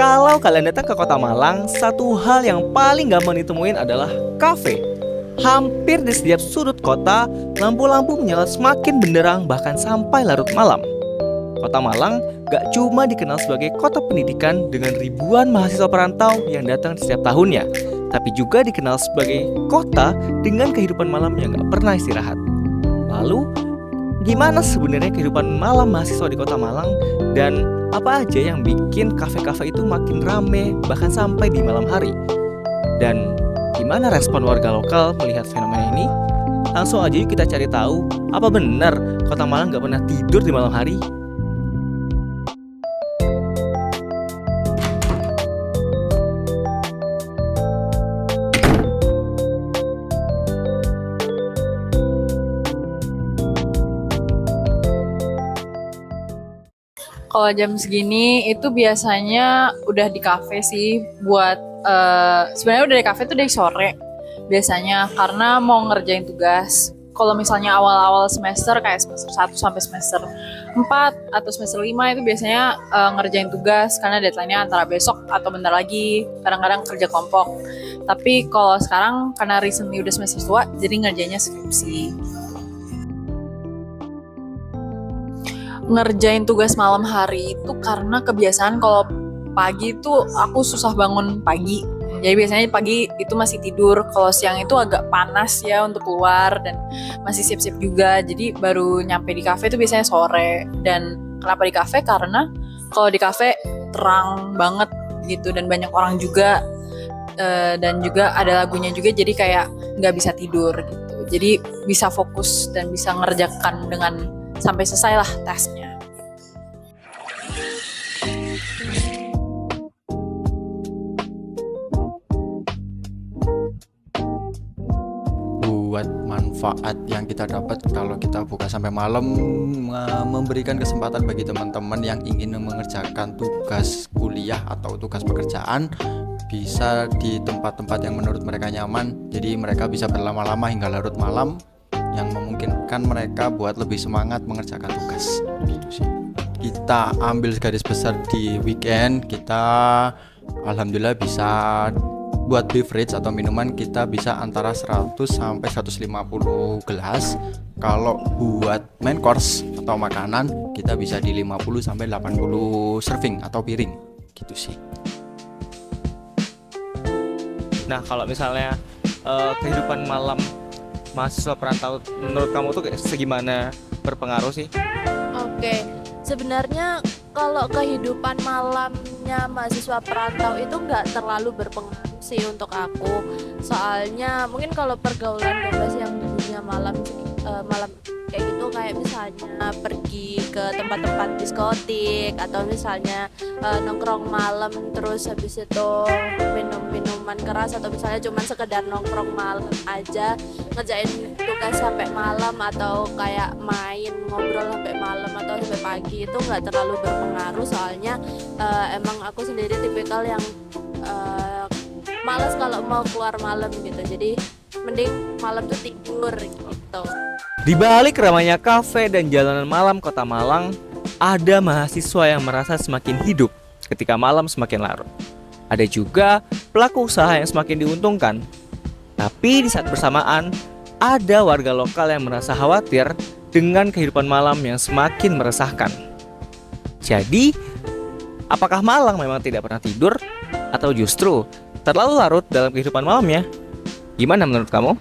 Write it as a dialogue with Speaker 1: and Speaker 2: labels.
Speaker 1: Kalau kalian datang ke kota Malang, satu hal yang paling gampang ditemuin adalah kafe. Hampir di setiap sudut kota, lampu-lampu menyala semakin benderang bahkan sampai larut malam. Kota Malang gak cuma dikenal sebagai kota pendidikan dengan ribuan mahasiswa perantau yang datang di setiap tahunnya, tapi juga dikenal sebagai kota dengan kehidupan malam yang gak pernah istirahat. Lalu, gimana sebenarnya kehidupan malam mahasiswa di kota Malang? Dan apa aja yang bikin kafe-kafe itu makin rame bahkan sampai di malam hari? Dan gimana respon warga lokal melihat fenomena ini? Langsung aja yuk kita cari tahu, apa benar kota Malang gak pernah tidur di malam hari?
Speaker 2: Kalau jam segini itu biasanya udah di kafe sih buat sebenarnya udah di kafe tuh dari sore biasanya karena mau ngerjain tugas. Kalau misalnya awal-awal semester kayak semester 1 sampai semester 4 atau semester 5 itu biasanya ngerjain tugas karena deadline-nya antara besok atau bentar lagi, kadang-kadang kerja kelompok. Tapi kalau sekarang karena recently udah semester tua jadi ngerjainnya skripsi. Ngerjain tugas malam hari itu karena kebiasaan kalau pagi itu aku susah bangun pagi. Jadi biasanya pagi itu masih tidur, kalau siang itu agak panas ya untuk keluar dan masih siap-siap juga. Jadi baru nyampe di kafe itu biasanya sore. Dan kenapa di kafe? Karena kalau di kafe terang banget gitu dan banyak orang juga dan juga ada lagunya juga jadi kayak nggak bisa tidur gitu. Jadi bisa fokus dan bisa ngerjakan dengan sampai selesai lah tesnya.
Speaker 3: Buat manfaat yang kita dapat kalau kita buka sampai malam, memberikan kesempatan bagi teman-teman yang ingin mengerjakan tugas kuliah atau tugas pekerjaan bisa di tempat-tempat yang menurut mereka nyaman. Jadi mereka bisa berlama-lama hingga larut malam yang memungkinkan mereka buat lebih semangat mengerjakan tugas gitu sih. Kita ambil garis besar di weekend, kita alhamdulillah bisa buat beverage atau minuman kita bisa antara 100 sampai 150 gelas. Kalau buat main course atau makanan kita bisa di 50 sampai 80 serving atau piring gitu sih.
Speaker 1: Nah, kalau misalnya kehidupan malam mahasiswa perantau menurut kamu tuh segimana berpengaruh sih?
Speaker 4: Oke, sebenarnya kalau kehidupan malamnya mahasiswa perantau itu nggak terlalu berpengaruh sih untuk aku. Soalnya mungkin kalau pergaulan bebas yang di dunia malam malam kayak gitu, kayak misalnya pergi ke tempat-tempat diskotik atau misalnya nongkrong malam terus habis itu minum minuman keras atau misalnya cuma sekedar nongkrong malam aja ngerjain tugas sampai malam atau kayak main ngobrol sampai malam atau sampai pagi itu nggak terlalu berpengaruh. Soalnya emang aku sendiri tipikal yang malas kalau mau keluar malam gitu, jadi mending malam tuh tidur gitu.
Speaker 1: Di balik ramainya kafe dan jalanan malam kota Malang, ada mahasiswa yang merasa semakin hidup ketika malam semakin larut. Ada juga pelaku usaha yang semakin diuntungkan. Tapi di saat bersamaan, ada warga lokal yang merasa khawatir dengan kehidupan malam yang semakin meresahkan. Jadi, apakah Malang memang tidak pernah tidur? Atau justru terlalu larut dalam kehidupan malamnya? Gimana menurut kamu?